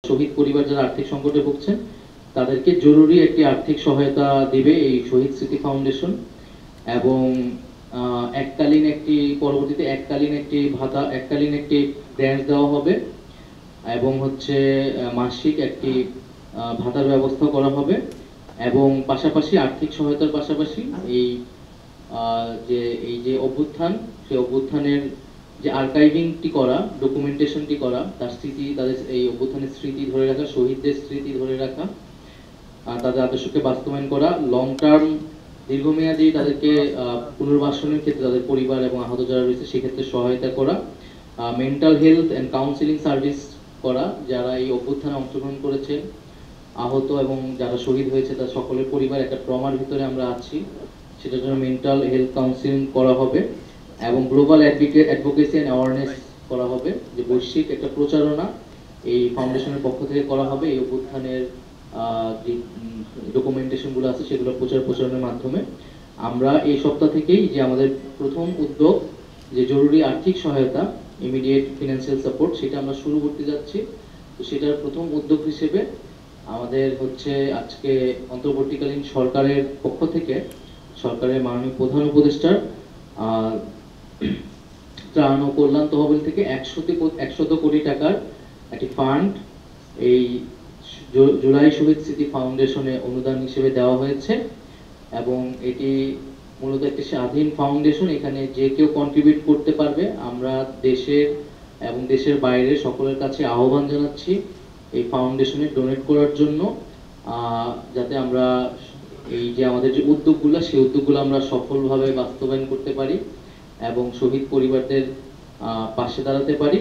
শহীদ পরিবার যারা আর্থিক সংকটে ভুগছেন তাদেরকে জরুরি একটি আর্থিক সহায়তা দিবে এই শহীদ স্মৃতি ফাউন্ডেশন। এবং পরবর্তীতে এককালীন একটি ভাতা, এককালীন একটি গ্র্যান্ট দেওয়া হবে এবং হচ্ছে মাসিক একটি ভাতার ব্যবস্থা করা হবে। এবং পাশাপাশি আর্থিক সহায়তার পাশাপাশি এই যে অভ্যুত্থান, সেই অভ্যুত্থানের যে আর্কাইভিংটি করা, ডকুমেন্টেশনটি করা, তাদের এই অভ্যুত্থানের স্মৃতি ধরে রাখা, শহীদদের স্মৃতি ধরে রাখা, তাদের আদর্শকে বাস্তবায়ন করা, লং টার্ম দীর্ঘমেয়াদী তাদেরকে পুনর্বাসনের ক্ষেত্রে তাদের পরিবার এবং আহত যারা রয়েছে সেক্ষেত্রে সহায়তা করা, mental health and counselling service করা, যারা এই অভ্যুত্থানে অংশগ্রহণ করেছেন, আহত এবং যারা শহীদ হয়েছে তার সকলের পরিবার একটা ট্রমার ভিতরে আমরা আছি, সেটার জন্য মেন্টাল হেলথ কাউন্সিলিং করা হবে। এবং গ্লোবাল অ্যাডভোকেসি অ্যান্ড অ্যাওয়ারনেস করা হবে, যে বৈশ্বিক একটা প্রচারণা এই ফাউন্ডেশনের পক্ষ থেকে করা হবে এই অভ্যুত্থানের যে ডকুমেন্টেশনগুলো আছে সেগুলো প্রচারণের মাধ্যমে। আমরা এই সপ্তাহ থেকেই যে আমাদের প্রথম উদ্যোগ যে জরুরি আর্থিক সহায়তা, ইমিডিয়েট ফিনান্সিয়াল সাপোর্ট, সেটা আমরা শুরু করতে যাচ্ছি। তো সেটার প্রথম উদ্যোগ হিসেবে আমাদের হচ্ছে আজকে অন্তর্বর্তীকালীন সরকারের পক্ষ থেকে সরকারের মাননীয় প্রধান উপদেষ্টার ত্রাণ ও কল্যাণ তহবিল থেকে 100 কোটি টাকার একটি ফান্ড এই জুলাই শহীদ স্মৃতি ফাউন্ডেশনে অনুদান হিসেবে দেওয়া হয়েছে। এবং এটি মূলত একটি স্বাধীন ফাউন্ডেশন, এখানে যে কেউ কন্ট্রিবিউট করতে পারবে। আমরা দেশের এবং দেশের বাইরে সকলের কাছে আহ্বান জানাচ্ছি এই ফাউন্ডেশনে ডোনেট করার জন্য, যাতে আমরা এই যে আমাদের যে উদ্যোগগুলো সেই উদ্যোগগুলো আমরা সফলভাবে বাস্তবায়ন করতে পারি এবং শহীদ পরিবারদের পাশে দাঁড়াতে পারি।